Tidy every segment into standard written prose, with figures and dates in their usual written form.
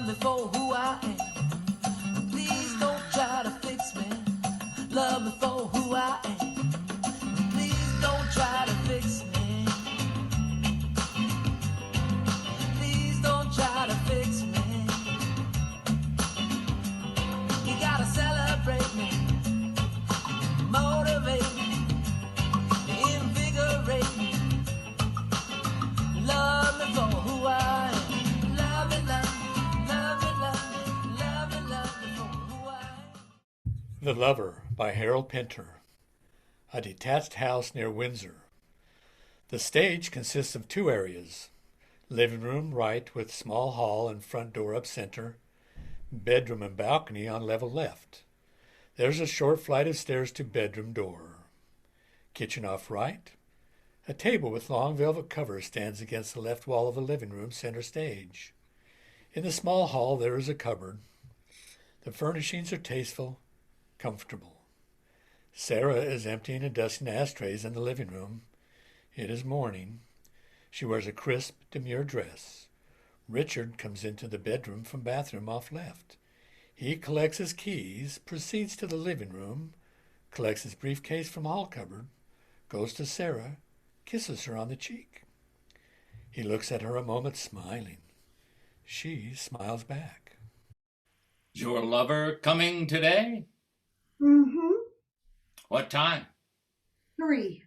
me for who I am. Please don't try to fix me. Love me for who I am. Please don't try to fix me. Please don't try to fix me. You gotta celebrate me, motivate me, invigorate me. Love me for who I am. Love me, love me, love me, love me, love me, love me for who I am. The Lover by Harold Pinter. A detached house near Windsor. The stage consists of two areas. Living room right with small hall and front door up center. Bedroom and balcony on level left. There's a short flight of stairs to bedroom door. Kitchen off right. A table with long velvet covers stands against the left wall of the living room center stage. In the small hall there is a cupboard. The furnishings are tasteful, comfortable. Sarah is emptying and dusting ashtrays in the living room. It is morning. She wears a crisp, demure dress. Richard comes into the bedroom from bathroom off left. He collects his keys, proceeds to the living room, collects his briefcase from hall cupboard, goes to Sarah, kisses her on the cheek. He looks at her a moment, smiling. She smiles back. Your lover coming today? Mm-hmm. What time? 3.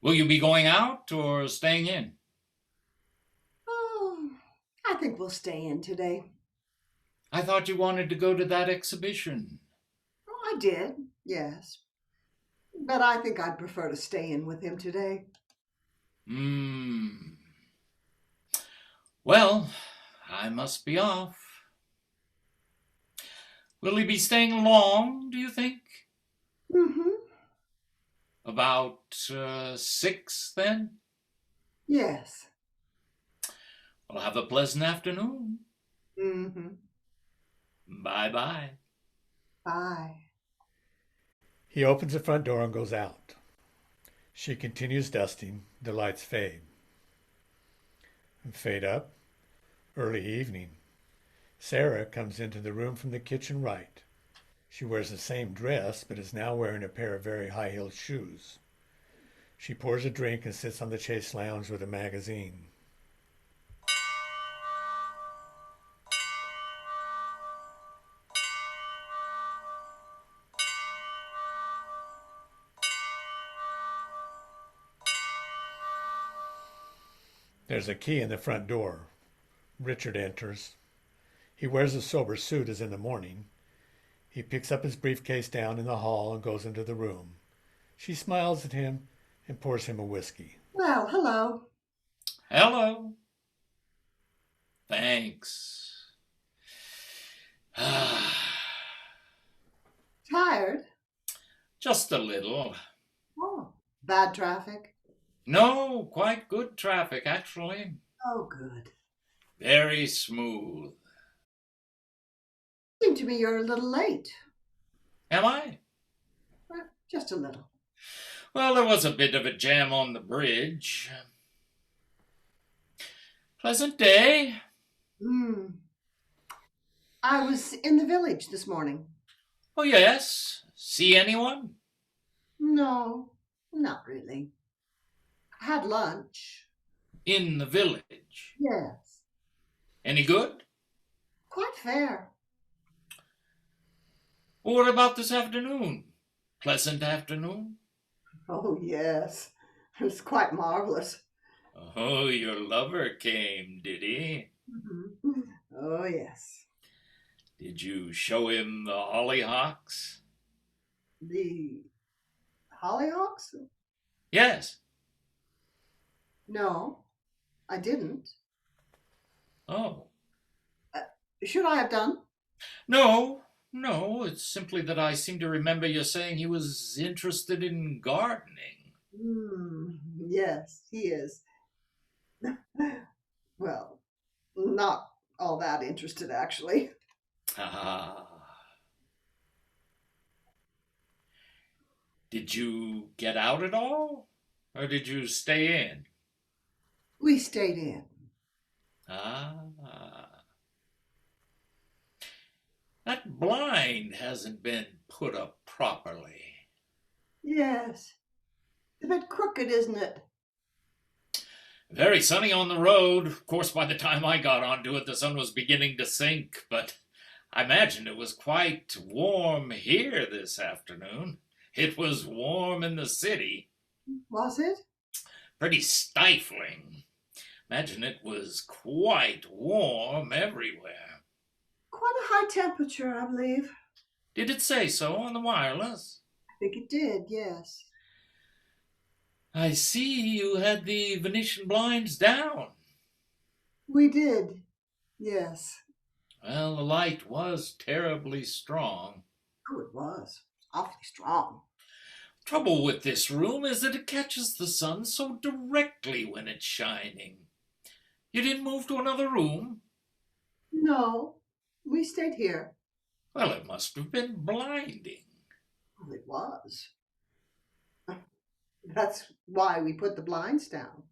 Will you be going out or staying in? Oh, I think we'll stay in today. I thought you wanted to go to that exhibition. Oh, I did, yes. But I think I'd prefer to stay in with him today. Well, I must be off. Will he be staying long, do you think? Mm-hmm. About 6, then? Yes. Well, have a pleasant afternoon. Mm-hmm. Bye-bye. Bye. He opens the front door and goes out. She continues dusting. The lights fade. Fade up. Early evening. Sarah comes into the room from the kitchen right. She wears the same dress, but is now wearing a pair of very high-heeled shoes. She pours a drink and sits on the chaise lounge with a magazine. There's a key in the front door. Richard enters. He wears a sober suit as in the morning. He picks up his briefcase down in the hall and goes into the room. She smiles at him and pours him a whiskey. Well, hello. Hello. Thanks. Tired? Just a little. Oh, bad traffic? No, quite good traffic, actually. Oh, good. Very smooth. Seems to me you're a little late. Am I? Well, just a little. Well, there was a bit of a jam on the bridge. Pleasant day. I was in the village this morning. Oh, yes. See anyone? No, not really. I had lunch. In the village. Yes. Any good? Quite fair. Well, what about this afternoon? Pleasant afternoon? Oh, yes. It was quite marvelous. Oh, your lover came, did he? Mm-hmm. Oh, yes. Did you show him the hollyhocks? The hollyhocks? Yes. No, I didn't. Oh. Should I have done? No, it's simply that I seem to remember you saying he was interested in gardening. Yes, he is. Well, not all that interested, actually. Ah. Did you get out at all? Or did you stay in? We stayed in. Ah. That blind hasn't been put up properly. Yes. It's a bit crooked, isn't it? Very sunny on the road. Of course, by the time I got onto it, the sun was beginning to sink, but I imagine it was quite warm here this afternoon. It was warm in the city. Was it? Pretty stifling. Imagine it was quite warm everywhere. Quite a high temperature, I believe. Did it say so on the wireless? I think it did, yes. I see you had the Venetian blinds down. We did, yes. Well, the light was terribly strong. Oh, it was. Awfully strong. Trouble with this room is that it catches the sun so directly when it's shining. You didn't move to another room? No, we stayed here. Well, it must have been blinding. Oh, it was. That's why we put the blinds down.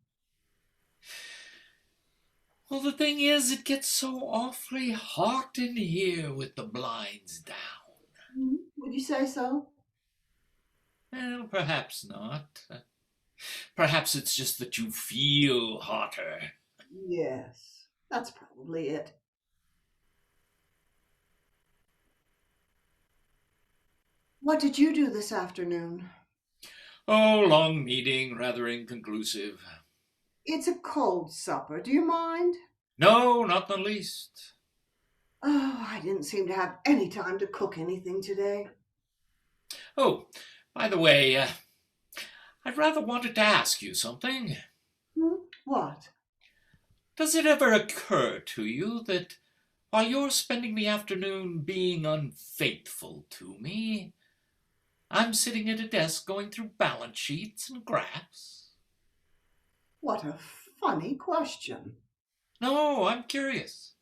Well, the thing is, it gets so awfully hot in here with the blinds down. Would you say so? Well, perhaps not. Perhaps it's just that you feel hotter. Yes, that's probably it. What did you do this afternoon? Oh, long meeting, rather inconclusive. It's a cold supper. Do you mind? No, not the least. Oh, I didn't seem to have any time to cook anything today. Oh, by the way, I'd rather wanted to ask you something. What? Does it ever occur to you that while you're spending the afternoon being unfaithful to me, I'm sitting at a desk going through balance sheets and graphs? What a funny question. No, I'm curious.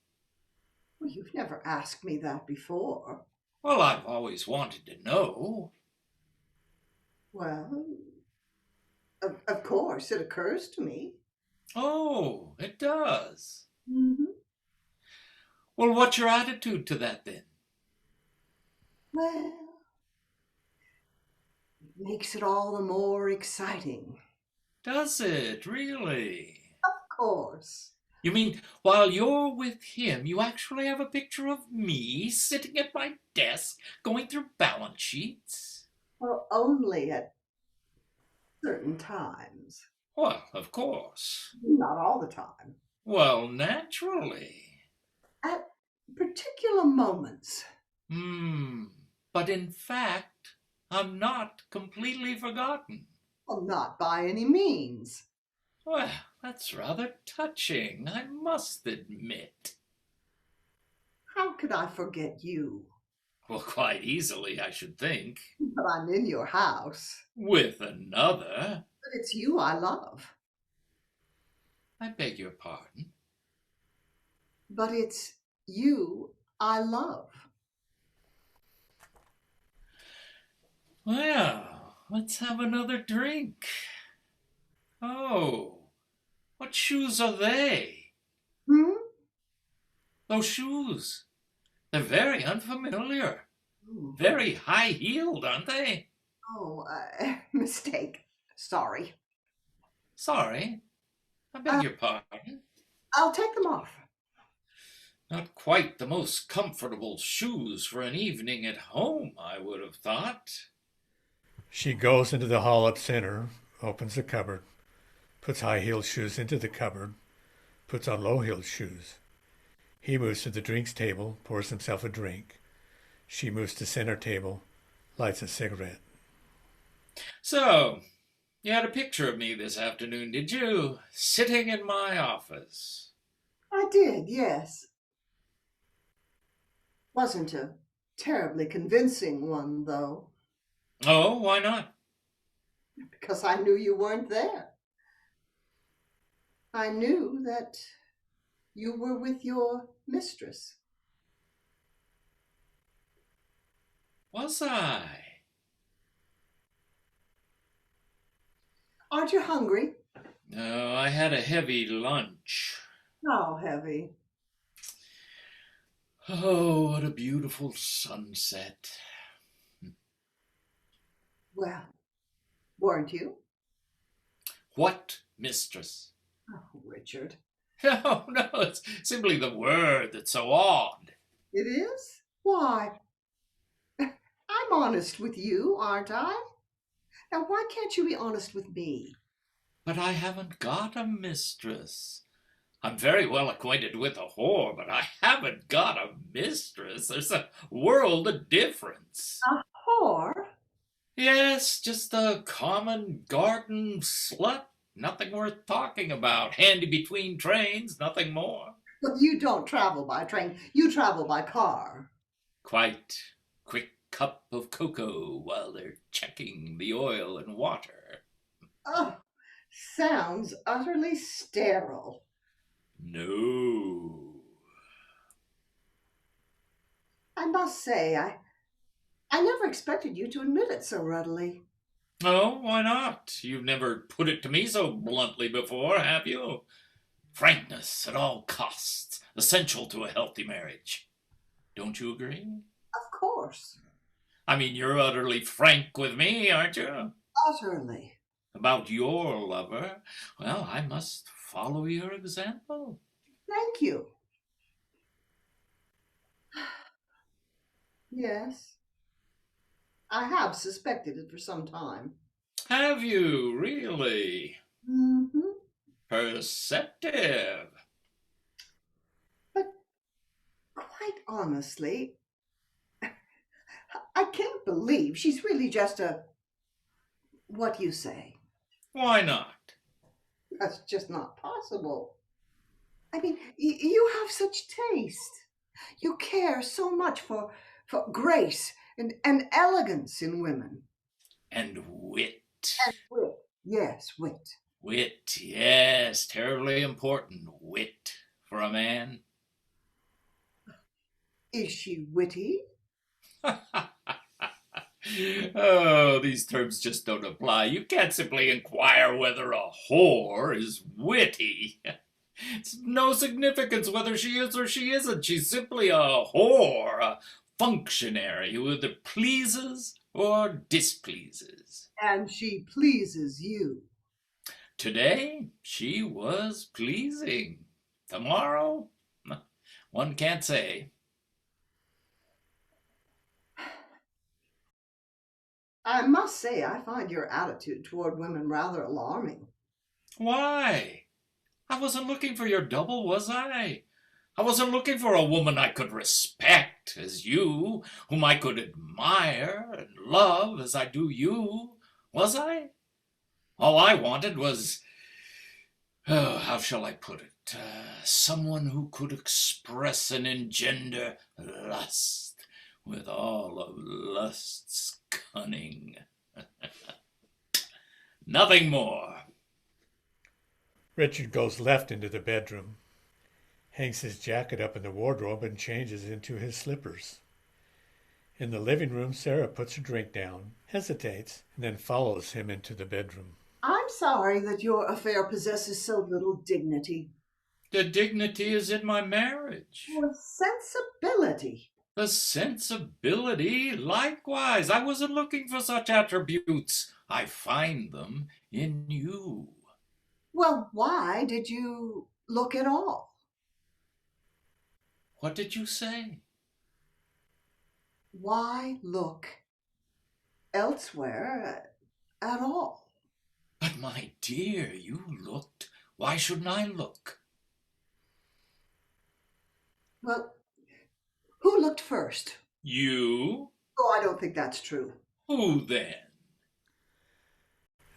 Well, you've never asked me that before. Well, I've always wanted to know. Well, of course, it occurs to me. Oh, it does. Mm-hmm. Well, what's your attitude to that then? Well, it makes it all the more exciting. Does it, really? Of course. You mean while you're with him, you actually have a picture of me sitting at my desk going through balance sheets? Well, only at certain times. Well, of course. Not all the time. Well, naturally. At particular moments. But in fact, I'm not completely forgotten. Well, not by any means. Well, that's rather touching, I must admit. How could I forget you? Well, quite easily, I should think. But I'm in your house. With another. But it's you I love. I beg your pardon. But it's you I love. Well, let's have another drink. Oh, what shoes are they? Those shoes. They're very unfamiliar. Very high-heeled, aren't they? Oh, mistake. Sorry. Sorry. I beg your pardon. I'll take them off. Not quite the most comfortable shoes for an evening at home, I would have thought. She goes into the hall up center, opens the cupboard, puts high-heeled shoes into the cupboard, puts on low-heeled shoes. He moves to the drinks table, pours himself a drink. She moves to center table, lights a cigarette. So, you had a picture of me this afternoon, did you? Sitting in my office. I did, yes. Wasn't a terribly convincing one, though. Oh, why not? Because I knew you weren't there. I knew that you were with your mistress. Was I? Aren't you hungry? No, I had a heavy lunch. How heavy? Oh, what a beautiful sunset. Well, weren't you? What, mistress? Oh, Richard. No, no, it's simply the word that's so odd. It is? Why? I'm honest with you, aren't I? Now, why can't you be honest with me? But I haven't got a mistress. I'm very well acquainted with a whore, but I haven't got a mistress. There's a world of difference. A whore? Yes, just a common garden slut. Nothing worth talking about. Handy between trains, nothing more. But you don't travel by train. You travel by car. Quite quick cup of cocoa while they're checking the oil and water. Oh, sounds utterly sterile. No. I must say, I never expected you to admit it so readily. Oh, why not? You've never put it to me so bluntly before, have you? Frankness at all costs, essential to a healthy marriage. Don't you agree? Of course. I mean, you're utterly frank with me, aren't you? Utterly. About your lover. Well, I must follow your example. Thank you. Yes, I have suspected it for some time. Have you really? Mm-hmm. Perceptive. But quite honestly, I can't believe she's really just what you say. Why not? That's just not possible. I mean, you have such taste. You care so much for grace and elegance in women. And wit. Wit. Yes, wit. Wit, yes, terribly important. Wit for a man. Is she witty? Oh, these terms just don't apply. You can't simply inquire whether a whore is witty. It's no significance whether she is or she isn't. She's simply a whore, a functionary who either pleases or displeases. And she pleases you. Today, she was pleasing. Tomorrow, one can't say. I must say, I find your attitude toward women rather alarming. Why? I wasn't looking for your double, was I? I wasn't looking for a woman I could respect as you, whom I could admire and love as I do you, was I? All I wanted was, oh, how shall I put it? Someone who could express and engender lust with all of lust's cunning. Nothing more. Richard goes left into the bedroom, hangs his jacket up in the wardrobe, and changes into his slippers. In the living room, Sarah puts her drink down, hesitates, and then follows him into the bedroom. I'm sorry that your affair possesses so little dignity. The dignity is in my marriage. Your sensibility. The sensibility, likewise. I wasn't looking for such attributes. I find them in you. Well, why did you look at all? What did you say? Why look elsewhere at all? But my dear, you looked. Why shouldn't I look? Well, who looked first? You? Oh, I don't think that's true. Who then?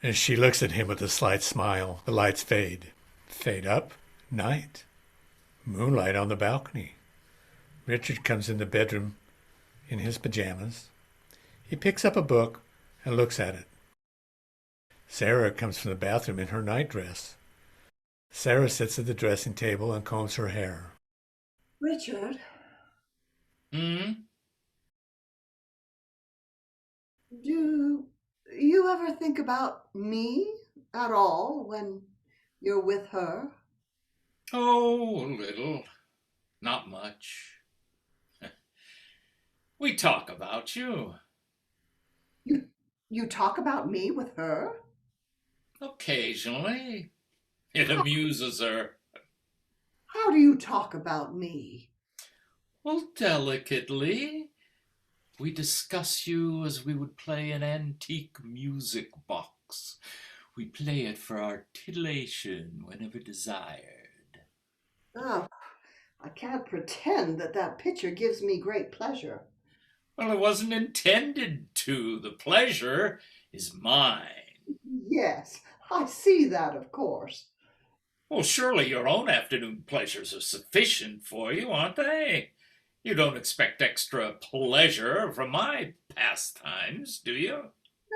As she looks at him with a slight smile, the lights fade. Fade up, night. Moonlight on the balcony. Richard comes in the bedroom in his pajamas. He picks up a book and looks at it. Sarah comes from the bathroom in her nightdress. Sarah sits at the dressing table and combs her hair. Richard, Hmm? do you ever think about me at all when you're with her? Oh, a little. Not much. We talk about you. You talk about me with her? Occasionally. It amuses her. How do you talk about me? Well, delicately. We discuss you as we would play an antique music box. We play it for our titillation whenever desired. Oh, I can't pretend that that picture gives me great pleasure. Well, it wasn't intended to. The pleasure is mine. Yes, I see that, of course. Well, surely your own afternoon pleasures are sufficient for you, aren't they? You don't expect extra pleasure from my pastimes, do you?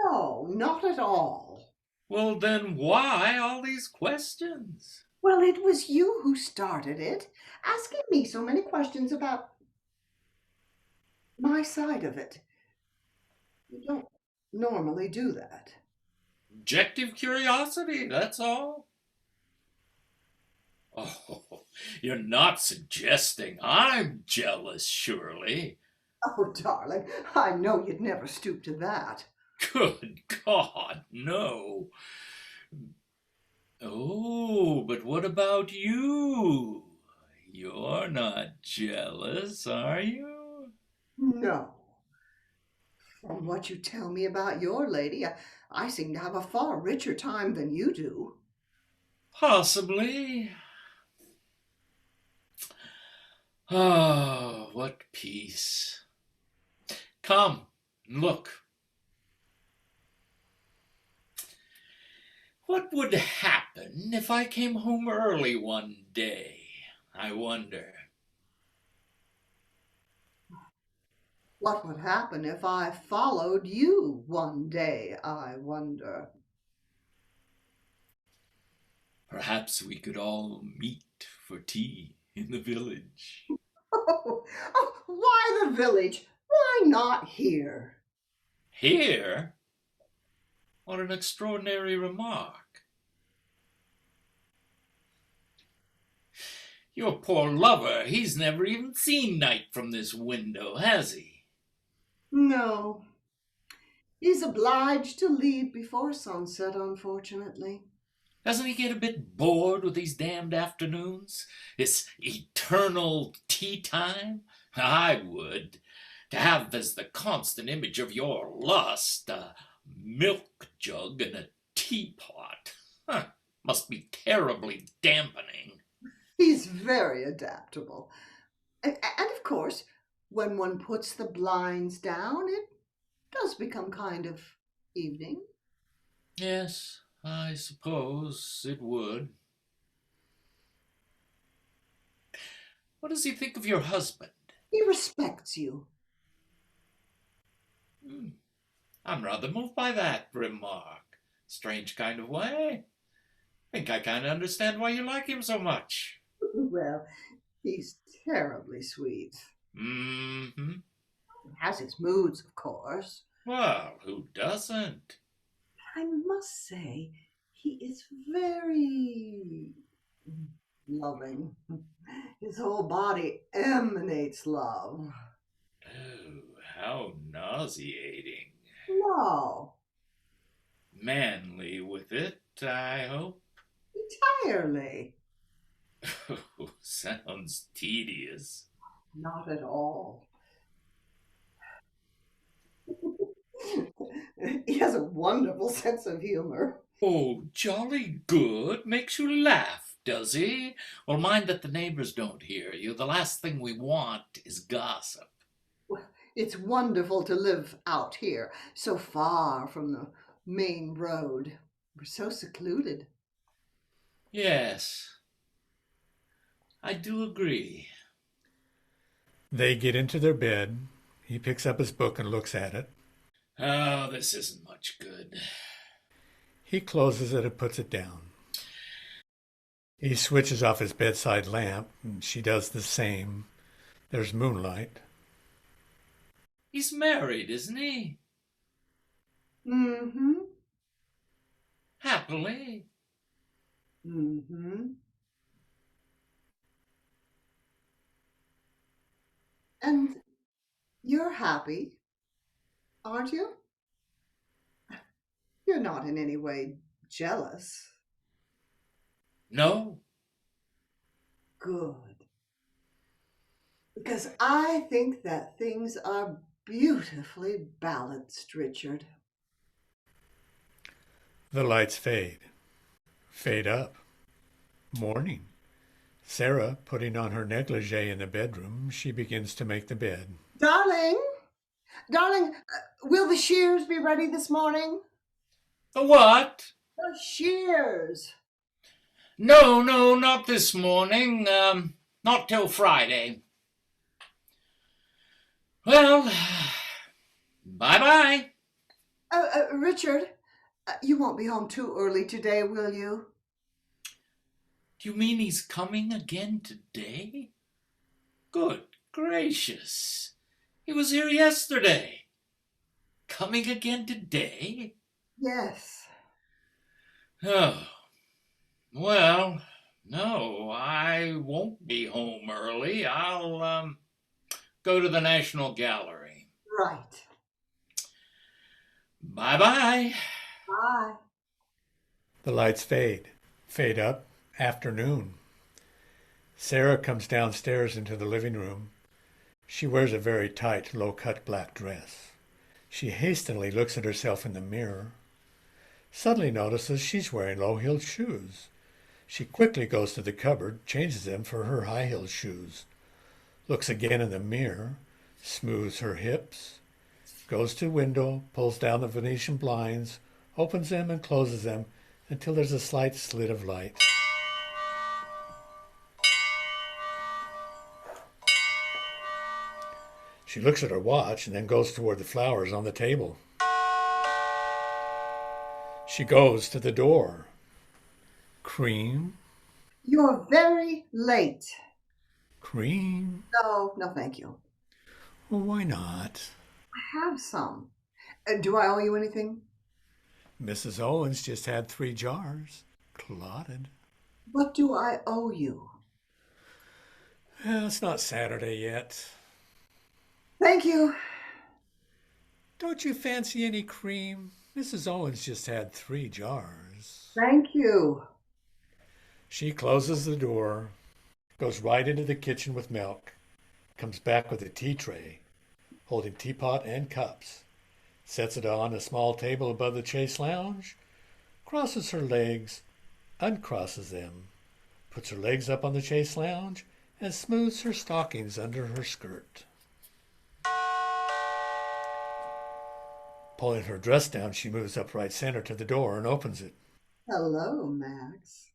No, not at all. Well, then why all these questions? Well, it was you who started it, asking me so many questions about my side of it. You don't normally do that. Objective curiosity, that's all. Oh, you're not suggesting I'm jealous, surely? Oh, darling, I know you'd never stoop to that. Good God, no. Oh, but what about you? You're not jealous, are you? No. From what you tell me about your lady, I seem to have a far richer time than you do. Possibly. Oh, what peace. Come, look. What would happen if I came home early one day? I wonder. What would happen if I followed you one day, I wonder? Perhaps we could all meet for tea in the village. Why the village? Why not here? Here? What an extraordinary remark. Your poor lover, he's never even seen night from this window, has he? No. He's obliged to leave before sunset, unfortunately. Doesn't he get a bit bored with these damned afternoons? This eternal tea time? I would. To have as the constant image of your lust a milk jug and a teapot. Huh. Must be terribly dampening. He's very adaptable. And of course, when one puts the blinds down, it does become kind of evening. Yes, I suppose it would. What does he think of your husband? He respects you. Hmm. I'm rather moved by that remark. Strange kind of way. Think I kind of understand why you like him so much. Well, he's terribly sweet. Mm-hmm. He has his moods, of course. Well, who doesn't? I must say, he is very loving. His whole body emanates love. Oh, how nauseating. No, Manly with it, I hope. entirely. Oh, sounds tedious. Not at all. He has a wonderful sense of humor. Oh, jolly good. Makes you laugh, does he? Well, mind that the neighbors don't hear you. The last thing we want is gossip. It's wonderful to live out here, so far from the main road. We're so secluded. Yes, I do agree. They get into their bed. He picks up his book and looks at it. Oh, this isn't much good. He closes it and puts it down. He switches off his bedside lamp, and she does the same. There's moonlight. He's married, isn't he? Mm-hmm. Happily. Mm-hmm. And You're happy, aren't you? You're not in any way jealous. No? Good. Because I think that things are beautifully balanced, Richard. The lights fade. Fade up. Morning. Sarah, putting on her negligee in the bedroom, she begins to make the bed. Darling, will the shears be ready this morning? The what? The shears. No, not this morning. Not till Friday. Well, bye-bye. Richard, you won't be home too early today, will you? Do you mean he's coming again today? Good gracious. He was here yesterday. Coming again today? Yes. Oh, well, no, I won't be home early. I'll, go to the National Gallery. Right. Bye-bye. Bye. The lights fade. Fade up. Afternoon. Sarah comes downstairs into the living room. She wears a very tight, low-cut black dress. She hastily looks at herself in the mirror. Suddenly notices she's wearing low-heeled shoes. She quickly goes to the cupboard, changes them for her high-heeled shoes. Looks again in the mirror, smooths her hips, goes to the window, pulls down the Venetian blinds, opens them and closes them until there's a slight slit of light. She looks at her watch and then goes toward the flowers on the table. She goes to the door. Cream? You're very late. Cream? No, thank you. Well, why not? I have some. Do I owe you anything? Mrs. Owens just had 3 jars. Clotted. What do I owe you? Well, it's not Saturday yet. Thank you. Don't you fancy any cream? Mrs. Owens just had 3 jars. Thank you. She closes the door, goes right into the kitchen with milk, comes back with a tea tray, holding teapot and cups, sets it on a small table above the chaise lounge, crosses her legs, uncrosses them, puts her legs up on the chaise lounge, and smooths her stockings under her skirt. Pulling her dress down, she moves up right center to the door and opens it. Hello, Max.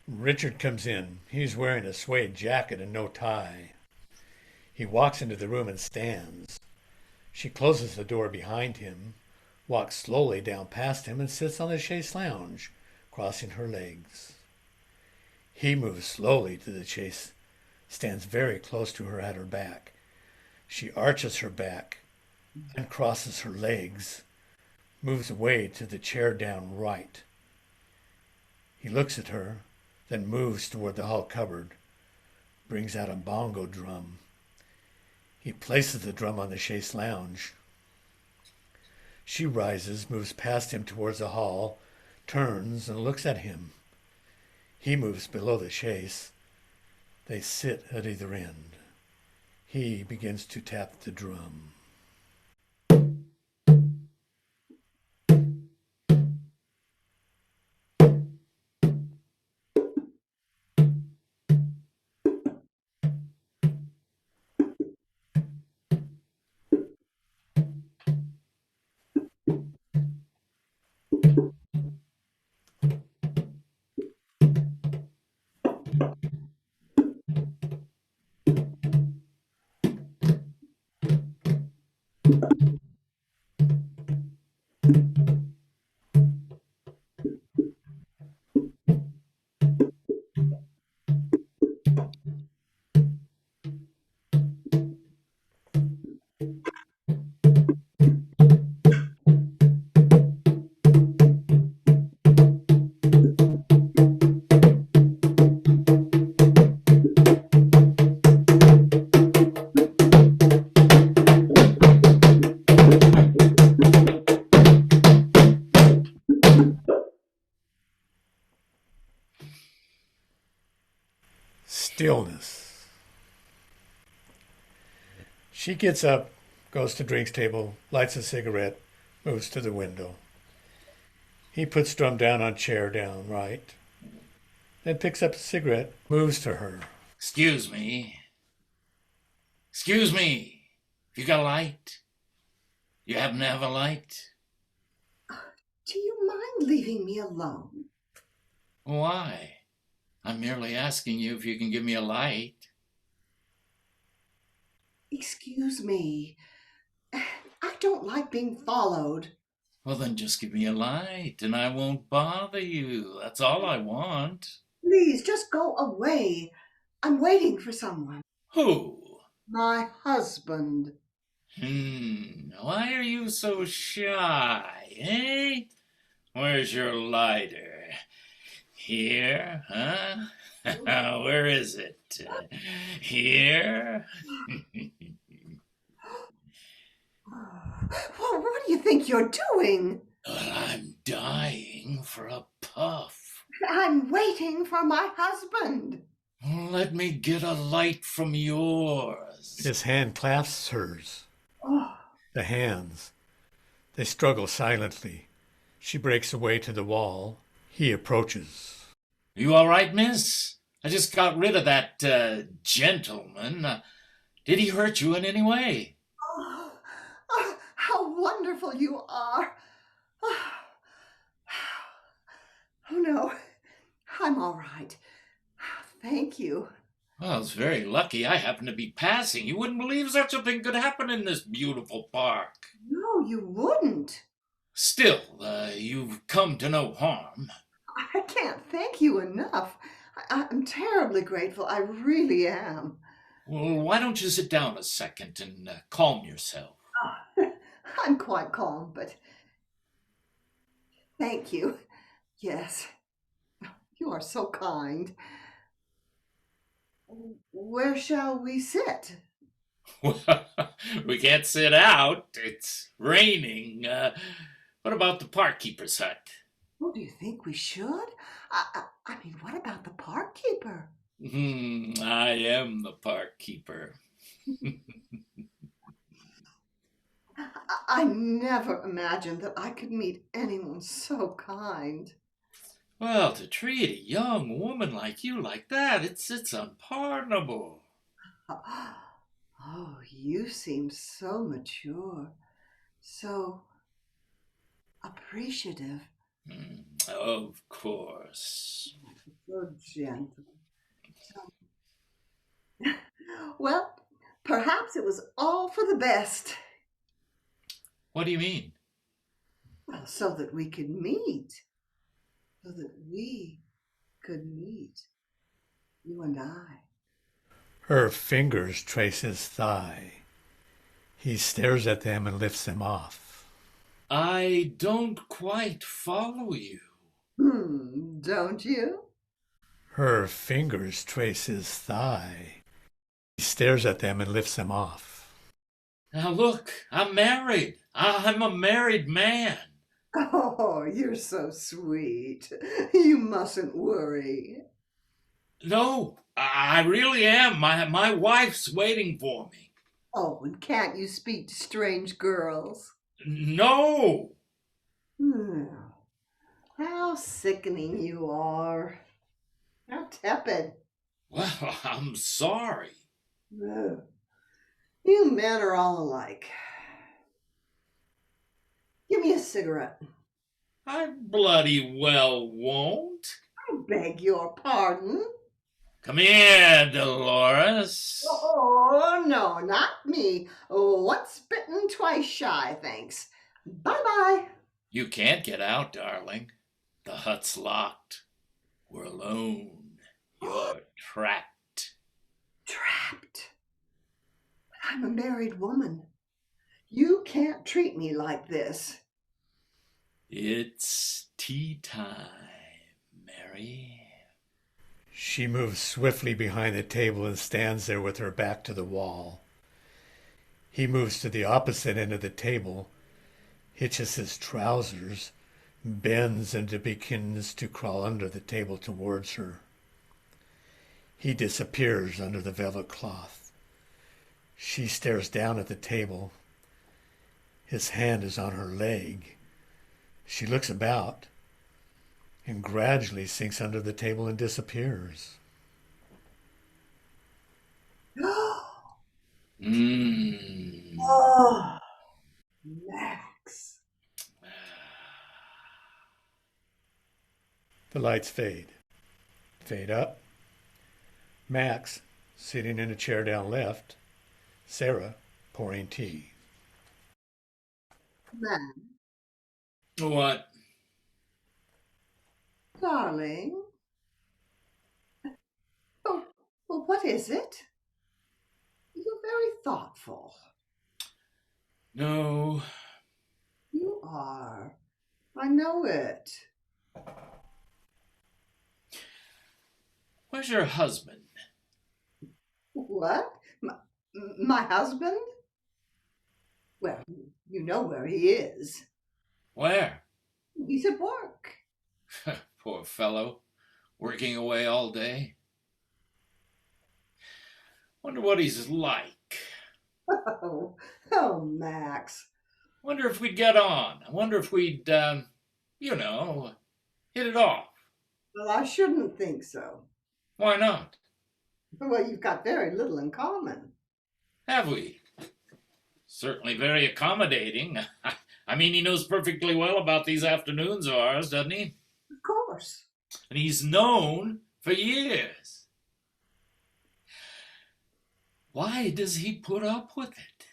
Richard comes in. He's wearing a suede jacket and no tie. He walks into the room and stands. She closes the door behind him, walks slowly down past him and sits on the chaise lounge, crossing her legs. He moves slowly to the chaise, stands very close to her at her back. She arches her back, uncrosses her legs, moves away to the chair down right. He looks at her, then moves toward the hall cupboard, brings out a bongo drum. He places the drum on the chaise lounge. She rises, moves past him towards the hall, turns and looks at him. He moves below the chaise. They sit at either end. He begins to tap the drum. Stillness. She gets up, goes to drinks table, lights a cigarette, moves to the window. He puts Drum down on chair down, right. Then picks up a cigarette, moves to her. Excuse me. Excuse me. You got a light? You happen to have a light? Do you mind leaving me alone? Why? I'm merely asking you if you can give me a light. Excuse me. I don't like being followed. Well, then just give me a light and I won't bother you. That's all I want. Please, just go away. I'm waiting for someone. Who? My husband. Why are you so shy, eh? Where's your lighter? Here, huh? Where is it? Here? Well, what do you think you're doing? Well, I'm dying for a puff. I'm waiting for my husband. Let me get a light from yours. His hand clasps hers. Oh, The hands. They struggle silently. She breaks away to the wall. He approaches. You all right, miss? I just got rid of that gentleman. Did he hurt you in any way? oh, how wonderful you are. Oh, no, I'm all right. Thank you. Well, it's very lucky I happened to be passing. You wouldn't believe such a thing could happen in this beautiful park. No, you wouldn't. Still, you've come to no harm. I can't thank you enough. I'm terribly grateful. I really am. Well, why don't you sit down a second and calm yourself? I'm quite calm, but thank you. Yes, you are so kind. Where shall we sit? We can't sit out. It's raining. What about the park keeper's hut? Oh, do you think we should? I mean, what about the park keeper? I am the park keeper. I never imagined that I could meet anyone so kind. Well, to treat a young woman like you like that, it's unpardonable. Oh, you seem so mature, so appreciative, Of course. so gentle. Well, perhaps it was all for the best. What do you mean? Well, so that we could meet. So that we could meet. You and I. Her fingers trace his thigh. He stares at them and lifts them off. I don't quite follow you. Don't you? Her fingers trace his thigh. He stares at them and lifts them off. Now look, I'm married. I'm a married man. Oh, you're so sweet. You mustn't worry. No, I really am. My wife's waiting for me. Oh, and can't you speak to strange girls? No. How sickening you are. How tepid. Well, I'm sorry. Ugh. You men are all alike. Give me a cigarette. I bloody well won't. I beg your pardon. Come here, Dolores. Oh, no, not me. Once bitten, twice shy, thanks. Bye-bye. You can't get out, darling. The hut's locked. We're alone. You're trapped. Trapped. But I'm a married woman. You can't treat me like this. It's tea time, Mary. She moves swiftly behind the table and stands there with her back to the wall. He moves to the opposite end of the table, hitches his trousers, bends and begins to crawl under the table towards her. He disappears under the velvet cloth. She stares down at the table. His hand is on her leg. She looks about and gradually sinks under the table and disappears. Oh, Max. The lights fade. Fade up. Max, sitting in a chair down left. Sarah, pouring tea. Man, What? darling. Oh, well, what is it? You're very thoughtful. No. You are. I know it. Where's your husband? What? My husband? Well, you know where he is. Where? He's at work. Poor fellow. Working away all day. Wonder what he's like. Oh, Max. Wonder if we'd get on. I wonder if we'd, hit it off. Well, I shouldn't think so. Why not? Well, you've got very little in common. Have we? Certainly very accommodating. I mean, he knows perfectly well about these afternoons of ours, doesn't he? Of course. And he's known for years. Why does he put up with it?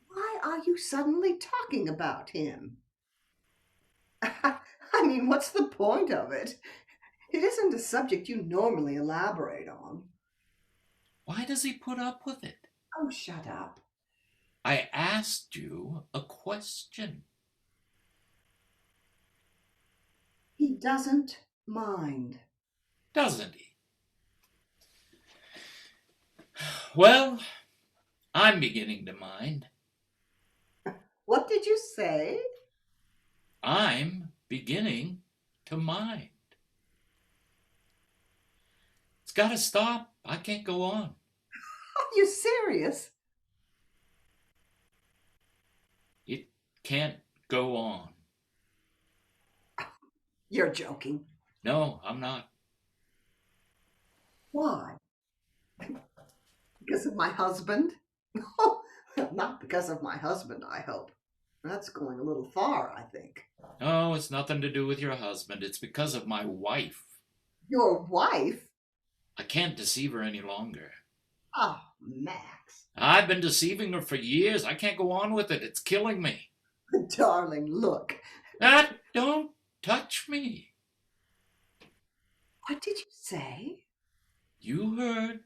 Why are you suddenly talking about him? I mean, what's the point of it? It isn't a subject you normally elaborate on. Why does he put up with it? Oh, shut up. I asked you a question. He doesn't mind. Doesn't he? Well, I'm beginning to mind. What did you say? I'm beginning to mind. It's got to stop. I can't go on. Are you serious? It can't go on. You're joking. No, I'm not. Why? Because of my husband? Oh, not because of my husband, I hope. That's going a little far, I think. No, it's nothing to do with your husband. It's because of my wife. Your wife? I can't deceive her any longer. Oh, Max. I've been deceiving her for years. I can't go on with it. It's killing me. Darling, look. Don't touch me. What did you say? You heard.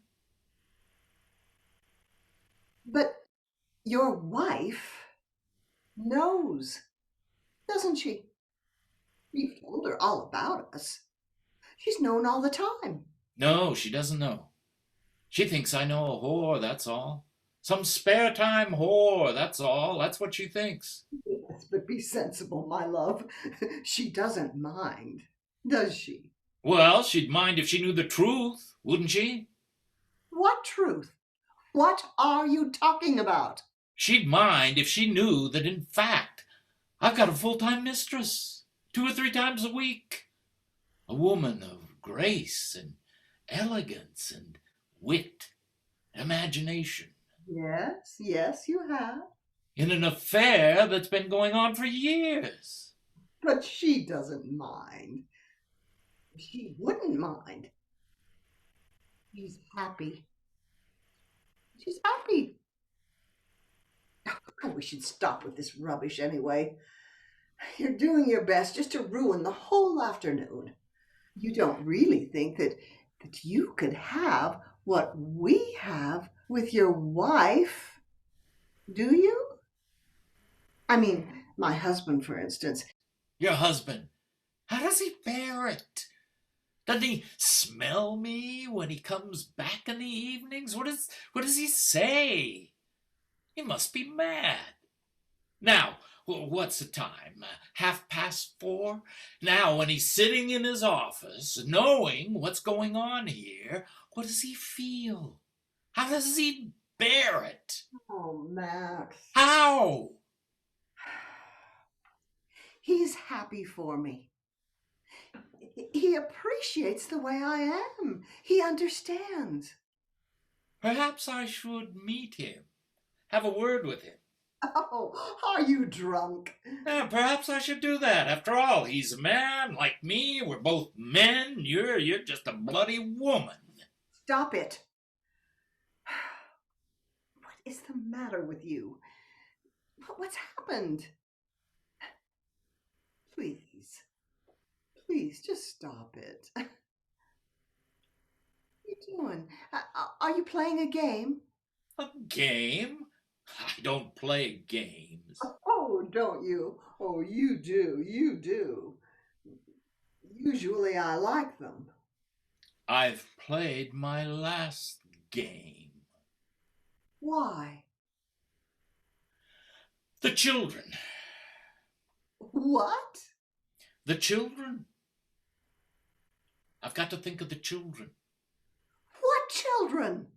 But your wife knows, doesn't she? You've told her all about us. She's known all the time. No, she doesn't know. She thinks I know a whore, that's all. Some spare time whore, that's all. That's what she thinks. Yes, but be sensible, my love. She doesn't mind, does she? Well, she'd mind if she knew the truth, wouldn't she? What truth? What are you talking about? She'd mind if she knew that, in fact, I've got a full-time mistress, 2 or 3 times a week. A woman of grace and elegance and wit, imagination. Yes, you have. In an affair that's been going on for years. But she doesn't mind. She wouldn't mind. She's happy. She's happy. Oh, we should stop with this rubbish anyway. You're doing your best just to ruin the whole afternoon. You don't really think that you could have what we have with your wife, do you? I mean, my husband, for instance. Your husband, how does he bear it? Doesn't he smell me when he comes back in the evenings? What does he say? He must be mad. Now, What's the time? 4:30? Now, when he's sitting in his office, knowing what's going on here, what does he feel? How does he bear it? Oh, Max. How? He's happy for me. He appreciates the way I am. He understands. Perhaps I should meet him, have a word with him. Oh, are you drunk? Perhaps I should do that. After all, he's a man like me. We're both men. You're just a bloody woman. Stop it. What is the matter with you? What's happened? Please, just stop it. What are you doing? Are you playing a game? A game? I don't play games. Oh, don't you? Oh, you do. Usually I like them. I've played my last game. Why? The children. What? The children. I've got to think of the children. What children?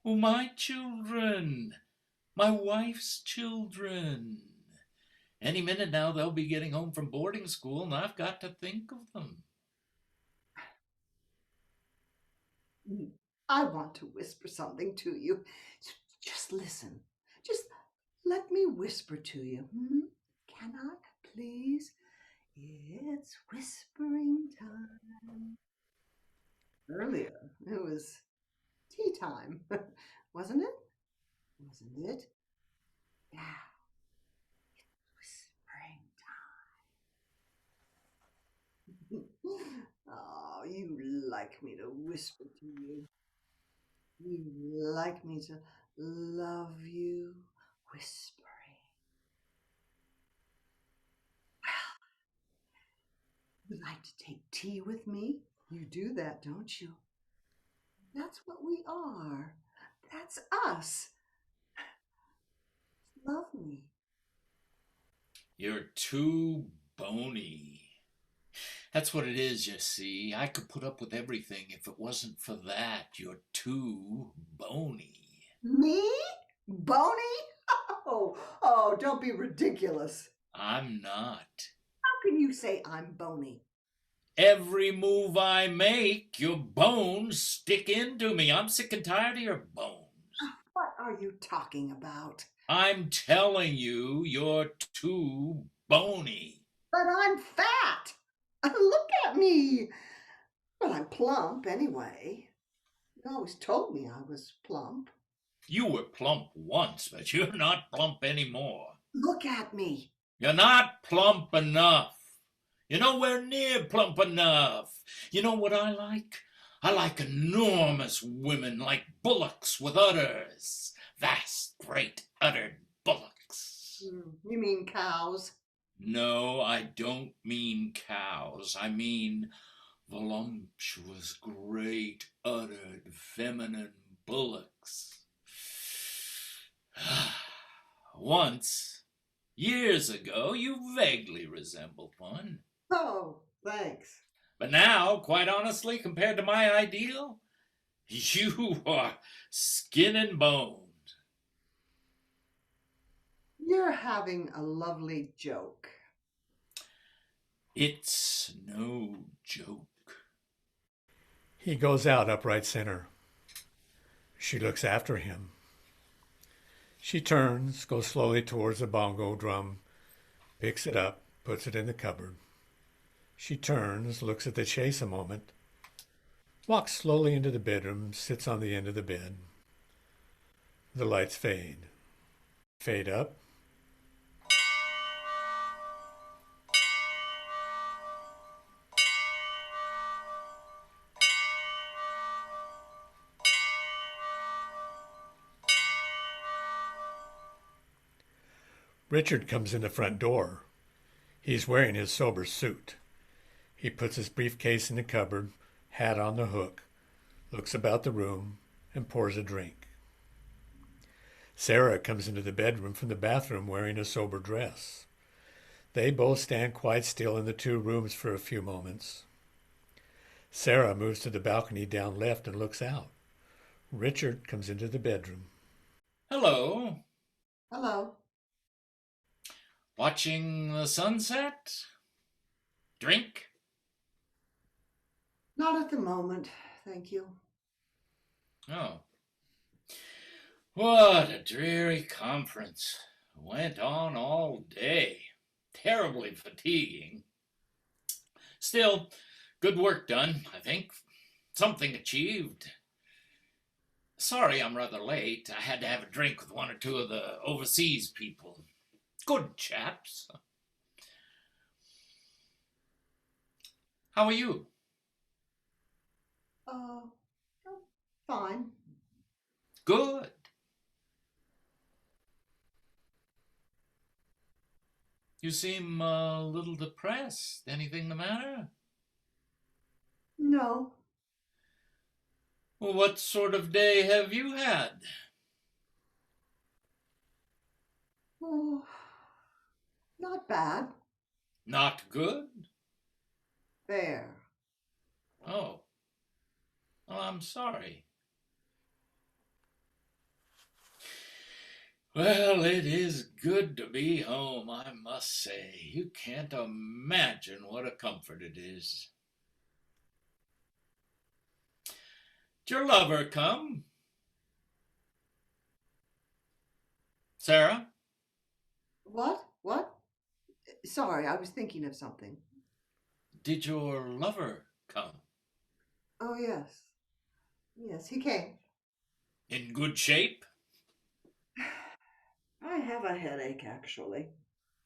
Oh, my children. My wife's children. Any minute now they'll be getting home from boarding school, and I've got to think of them. I want to whisper something to you. Just listen. Just let me whisper to you. Can I, please? It's whispering time. Earlier, it was tea time, wasn't it? Wasn't it? Yeah. It's whispering time. Oh, you like me to whisper to you. You like me to love you, whispering. Well, you like to take tea with me? You do that, don't you? That's what we are. That's us. Love me. You're too bony. That's what it is, you see. I could put up with everything if it wasn't for that. You're too bony. Me? Bony? Oh, don't be ridiculous. I'm not. How can you say I'm bony? Every move I make, your bones stick into me. I'm sick and tired of your bones. What are you talking about? I'm telling you, you're too bony. But I'm fat. Look at me. Well, I'm plump anyway. You always told me I was plump. You were plump once, but you're not plump anymore. Look at me. You're not plump enough. You're nowhere near plump enough. You know what I like? I like enormous women, like bullocks with udders. Vast, great, uddered bullocks. You mean cows? No, I don't mean cows. I mean voluptuous, great, uddered, feminine bullocks. Once, years ago, you vaguely resembled one. Oh, thanks. But now, quite honestly, compared to my ideal, you are skin and bone. You're having a lovely joke. It's no joke. He goes out upright center. She looks after him. She turns, goes slowly towards the bongo drum, picks it up, puts it in the cupboard. She turns, looks at the chase a moment, walks slowly into the bedroom, sits on the end of the bed. The lights fade. Fade up. Richard comes in the front door. He's wearing his sober suit. He puts his briefcase in the cupboard, hat on the hook, looks about the room, and pours a drink. Sarah comes into the bedroom from the bathroom wearing a sober dress. They both stand quite still in the two rooms for a few moments. Sarah moves to the balcony down left and looks out. Richard comes into the bedroom. Hello. Hello. Watching the sunset? Drink? Not at the moment, thank you. Oh. What a dreary conference. Went on all day. Terribly fatiguing. Still, good work done, I think. Something achieved. Sorry I'm rather late. I had to have a drink with one or two of the overseas people. Good chaps. How are you? Uh, fine. Good. You seem a little depressed. Anything the matter? No. Well, what sort of day have you had? Oh, not bad. Not good? Fair. Oh. Well, I'm sorry. Well, it is good to be home, I must say. You can't imagine what a comfort it is. Did your lover come? Sarah? What? What? Sorry, I was thinking of something. Did your lover come? Oh, yes. Yes, he came. In good shape? I have a headache, actually.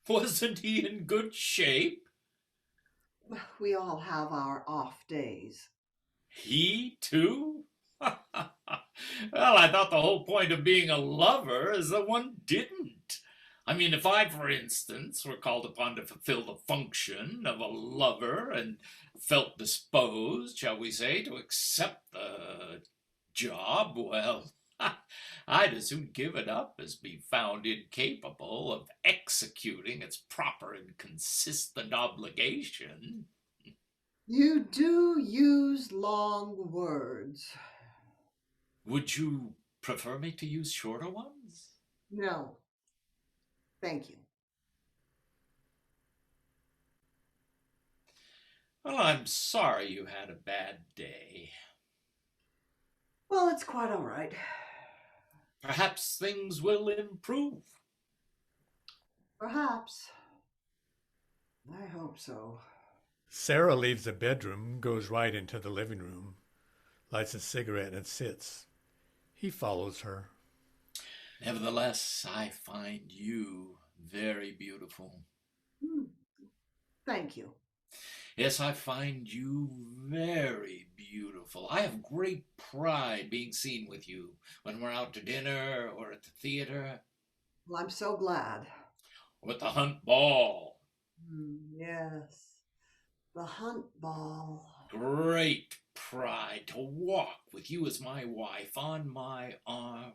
Wasn't he in good shape? We all have our off days. He too? Well, I thought the whole point of being a lover is that one didn't. I mean, if I, for instance, were called upon to fulfill the function of a lover and felt disposed, shall we say, to accept the job, well, I'd as soon give it up as be found incapable of executing its proper and consistent obligation. You do use long words. Would you prefer me to use shorter ones? No. Thank you. Well, I'm sorry you had a bad day. Well, it's quite all right. Perhaps things will improve. Perhaps. I hope so. Sarah leaves the bedroom, goes right into the living room, lights a cigarette and sits. He follows her. Nevertheless, I find you very beautiful. Thank you. Yes, I find you very beautiful. I have great pride being seen with you when we're out to dinner or at the theater Well, I'm so glad. or at the hunt ball. Yes. The hunt ball. Great pride to walk with you as my wife on my arm,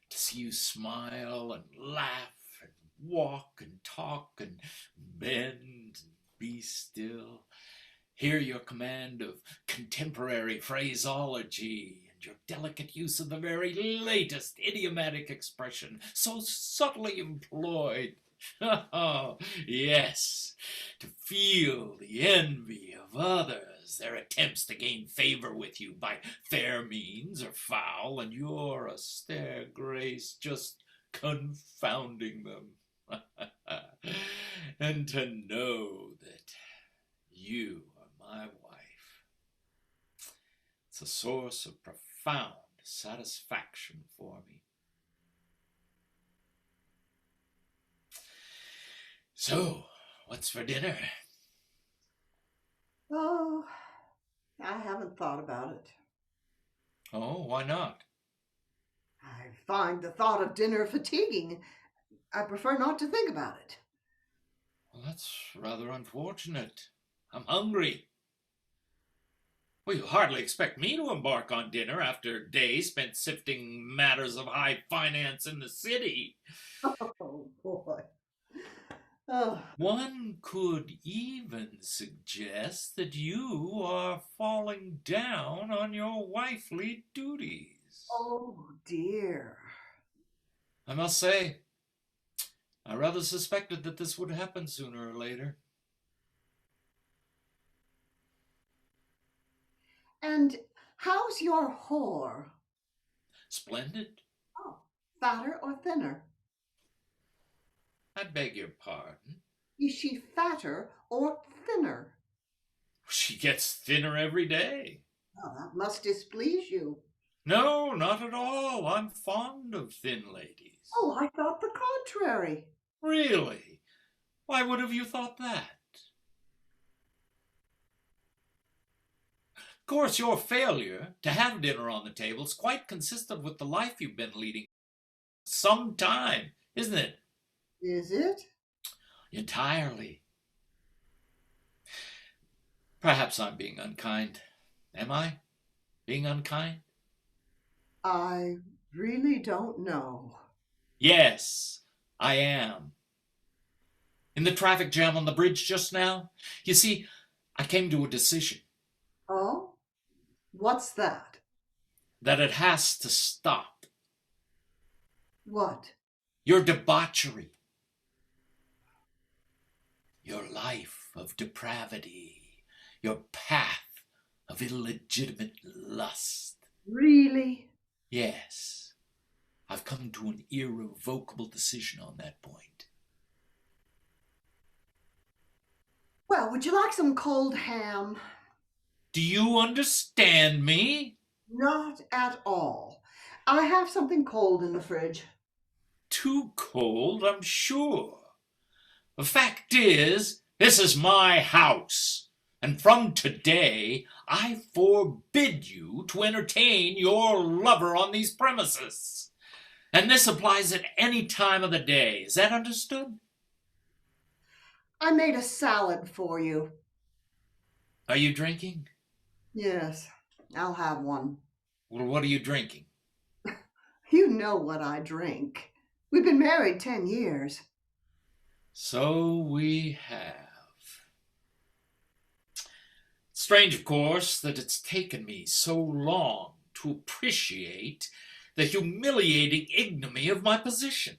to see you smile and laugh and walk and talk and bend and be still. Hear your command of contemporary phraseology and your delicate use of the very latest idiomatic expression, so subtly employed. Oh, yes, to feel the envy of others, their attempts to gain favor with you by fair means or foul, and your austere grace just confounding them. And to know that you are my wife, it's a source of profound satisfaction for me. So, what's for dinner? Oh, I haven't thought about it. Oh, why not? I find the thought of dinner fatiguing. I prefer not to think about it. Well, that's rather unfortunate. I'm hungry. Well, you hardly expect me to embark on dinner after a day spent sifting matters of high finance in the city. Oh, boy. Oh, One could even suggest that you are falling down on your wifely duties. oh dear. I must say, I rather suspected that this would happen sooner or later. And how's your whore? Splendid. Oh, fatter or thinner? I beg your pardon. Is she fatter or thinner? She gets thinner every day. Oh, that must displease you. No, not at all. I'm fond of thin ladies. Oh, I thought the contrary. Really? Why would have you thought that? Of course, your failure to have dinner on the table is quite consistent with the life you've been leading some time, isn't it? Is it? Entirely. Perhaps I'm being unkind. Am I being unkind? I really don't know. Yes, I am. In the traffic jam on the bridge just now, you see, I came to a decision Oh? What's that? that it has to stop. What? Your debauchery, your life of depravity, your path of illegitimate lust. Really? Yes, I've come to an irrevocable decision on that point. Well, would you like some cold ham? Do you understand me? Not at all. I have something cold in the fridge. Too cold, I'm sure. The fact is, this is my house, and from today I forbid you to entertain your lover on these premises. And this applies at any time of the day. Is that understood? I made a salad for you. Are you drinking? Yes, I'll have one. Well, what are you drinking? You know what I drink. We've been married 10 years. So we have. Strange, of course, that it's taken me so long to appreciate the humiliating ignominy of my position.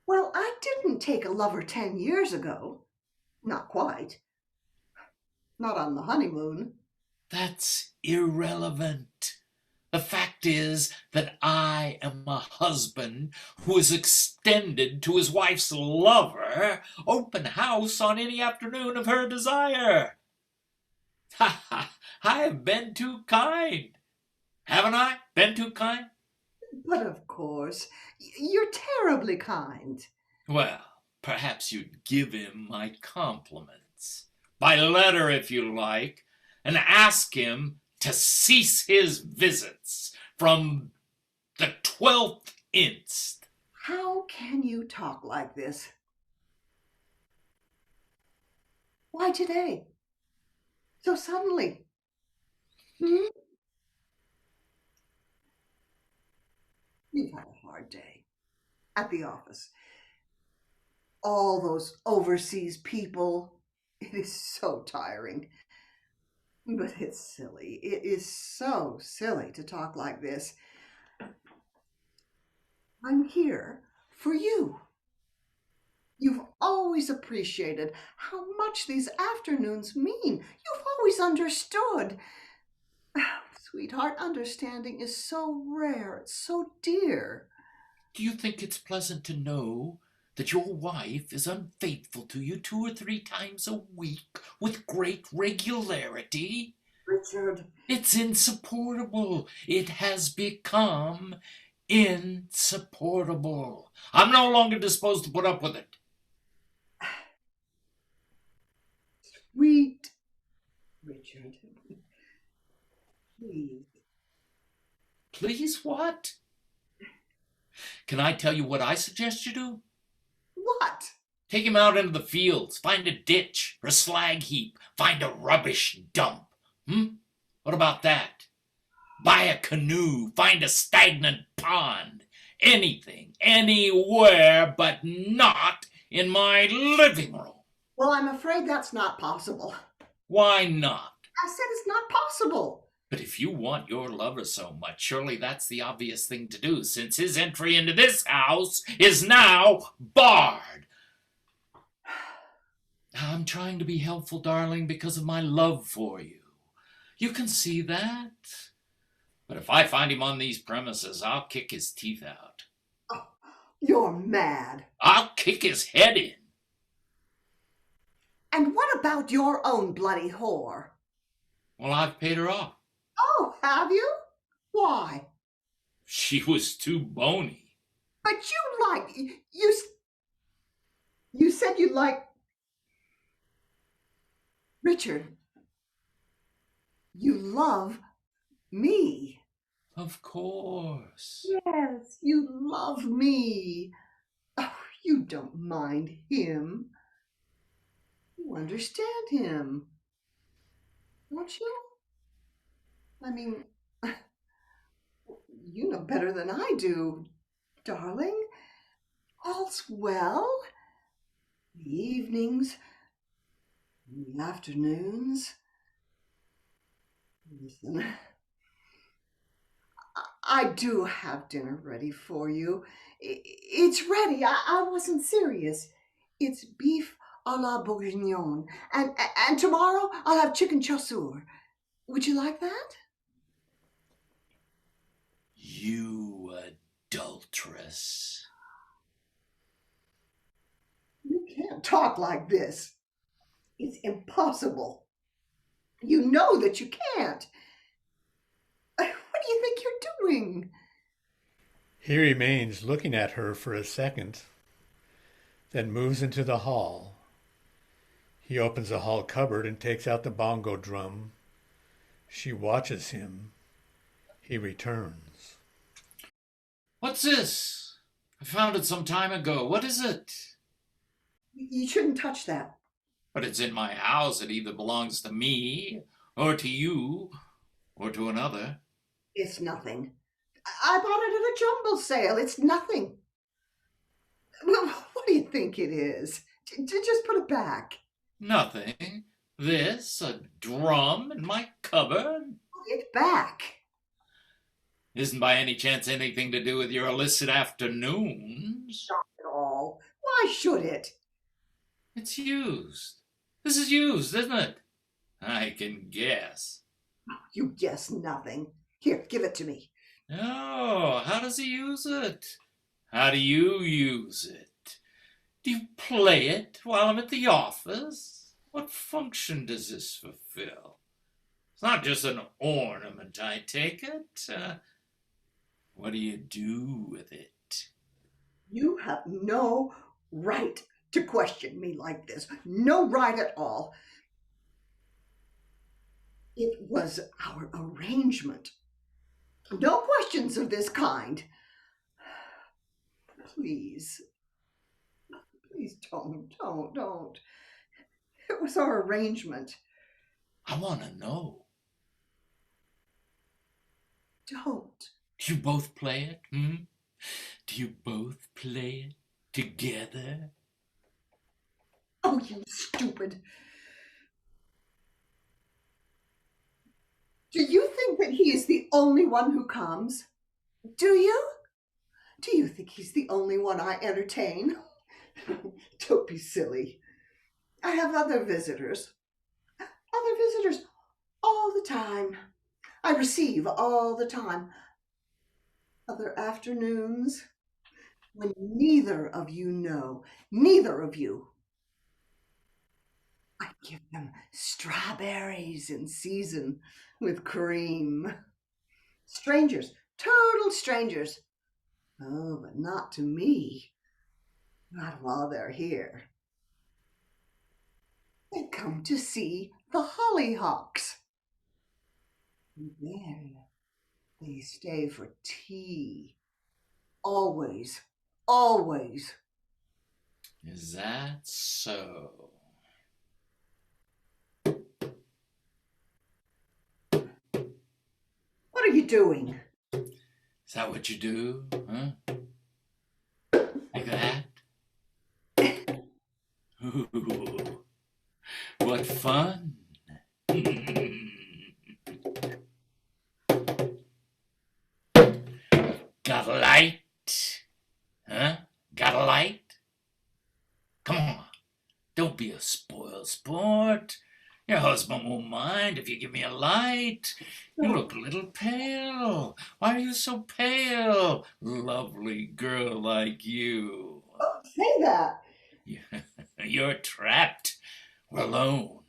Well, I didn't take a lover 10 years ago. Not quite. Not on the honeymoon. That's irrelevant. The fact is that I am a husband who is extended to his wife's lover, open house on any afternoon of her desire. Ha ha! I have been too kind. Haven't I been too kind? But of course, you're terribly kind. Well, perhaps you'd give him my compliments. By letter, if you like, and ask him to cease his visits from the 12th inst. How can you talk like this? Why today? So suddenly? Hmm? You've had a hard day at the office. All those overseas people. It is so tiring. But it's silly. It is so silly to talk like this. I'm here for you. You've always appreciated how much these afternoons mean. You've always understood. Sweetheart, understanding is so rare. It's so dear. Do you think it's pleasant to know that your wife is unfaithful to you 2 or 3 times a week with great regularity? Richard. It's insupportable. It has become insupportable. I'm no longer disposed to put up with it. Sweet Richard. Please. Please, what? Can I tell you what I suggest you do? What? Take him out into the fields, find a ditch or a slag heap, find a rubbish dump. What about that? Buy a canoe, find a stagnant pond. Anything, anywhere, but not in my living room. Well, I'm afraid that's not possible. Why not? I said it's not possible. But if you want your lover so much, surely that's the obvious thing to do, since his entry into this house is now barred. I'm trying to be helpful, darling, because of my love for you. You can see that. But if I find him on these premises, I'll kick his teeth out. Oh, you're mad. I'll kick his head in. And what about your own bloody whore? Well, I've paid her off. Oh, have you? Why? She was too bony. But you said you like Richard. You love me. Of course. Yes, you love me. Oh, you don't mind him. You understand him, don't you? I mean, you know better than I do, darling. All's well. The evenings, the afternoons. Listen, I do have dinner ready for you. It's ready. I wasn't serious. It's beef à la bourguignon. And tomorrow I'll have chicken chasseur. Would you like that? You adulteress. You can't talk like this. It's impossible. You know that you can't. What do you think you're doing? He remains looking at her for a second, then moves into the hall. He opens the hall cupboard and takes out the bongo drum. She watches him. He returns. What's this? I found it some time ago. What is it? You shouldn't touch that. But it's in my house. It either belongs to me, or to you, or to another. It's nothing. I bought it at a jumble sale. It's nothing. Well, what do you think it is? Just put it back. Nothing. This, a drum in my cupboard? Put it back. Isn't by any chance anything to do with your illicit afternoons? Not at all. Why should it? It's used. This is used, isn't it? I can guess. You guess nothing. Here, give it to me. Oh, how does he use it? How do you use it? Do you play it while I'm at the office? What function does this fulfill? It's not just an ornament, I take it. What do you do with it? You have no right to question me like this. No right at all. It was our arrangement. No questions of this kind. Please. Please don't. It was our arrangement. I want to know. Don't. Do you both play it? Do you both play it together? Oh, you stupid. Do you think that he is the only one who comes? Do you? Do you think he's the only one I entertain? Don't be silly. I have other visitors. Other visitors all the time. I receive all the time. Other afternoons when neither of you know. Neither of you. I give them strawberries in season with cream. Strangers, total strangers. Oh, but not to me. Not while they're here. They come to see the hollyhocks. And then they stay for tea. Always, always. Is that so? What are you doing? Is that what you do? Huh? Like that? Got a light? Huh? Got a light? Come on. Don't be a spoiled sport. Your husband won't mind if you give me a light. You look a little pale. Why are you so pale? Lovely girl like you. Say that. You're trapped. We're alone.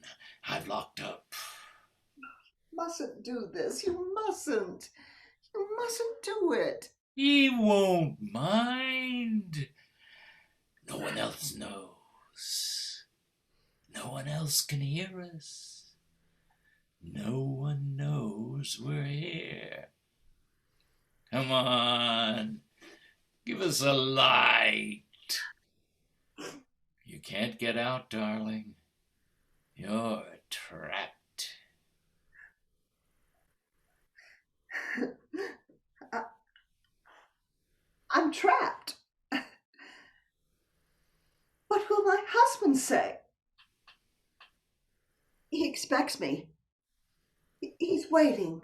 I've locked up. Mustn't do this. You mustn't. You mustn't do it. He won't mind. No one else knows. No one else can hear us. No one knows we're here. Come on. Give us a light. You can't get out, darling. You're trapped. I'm trapped. What will my husband say? He expects me. He's waiting.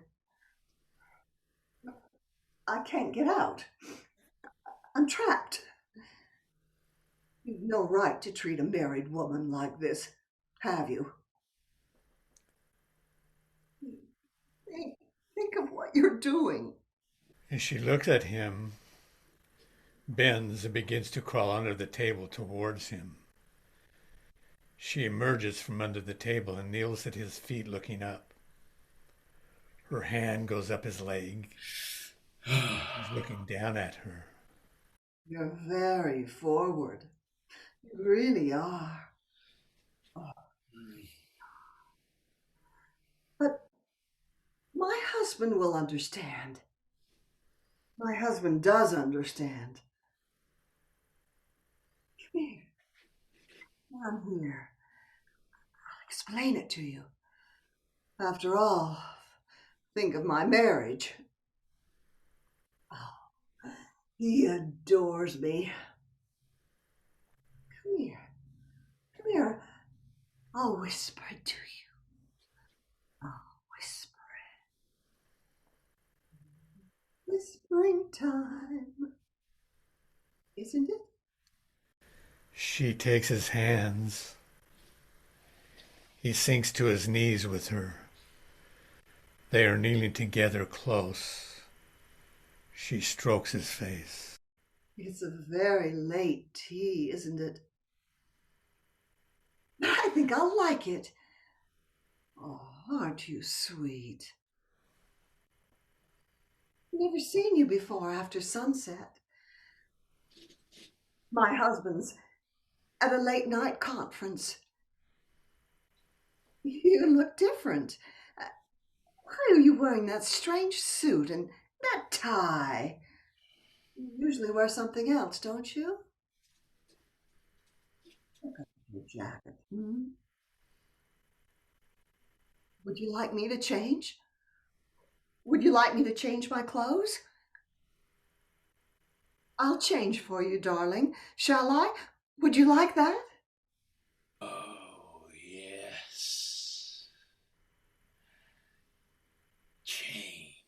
I can't get out. I'm trapped. You've no right to treat a married woman like this, have you? Think of what you're doing. As she looks at him, bends and begins to crawl under the table towards him. She emerges from under the table and kneels at his feet looking up. Her hand goes up his leg. He's looking down at her. You're very forward. You really are. But my husband will understand. My husband does understand. Come here. I'm here. I'll explain it to you. After all, think of my marriage. Oh, he adores me. Come here. Come here. I'll whisper it to you. I'll whisper it. Whispering time. Isn't it? She takes his hands. He sinks to his knees with her. They are kneeling together close. She strokes his face. It's a very late tea, isn't it? I think I'll like it. Oh, aren't you sweet? Never seen you before after sunset. My husband's at a late night conference. You look different. Why are you wearing that strange suit and that tie? You usually wear something else, don't you? Look at your jacket. Would you like me to change? Would you like me to change my clothes? I'll change for you, darling. Shall I? Would you like that? Oh, yes. Change.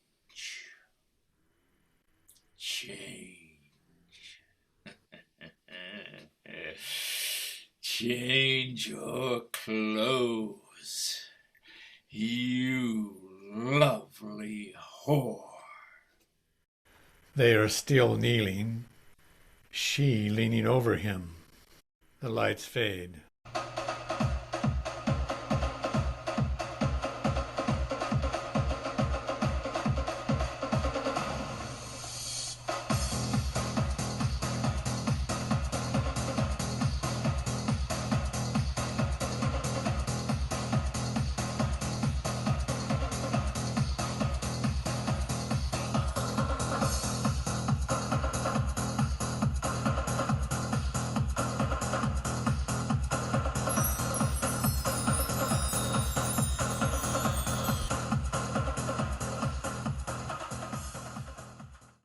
Change your clothes, you lovely whore. They are still kneeling, she leaning over him. The lights fade.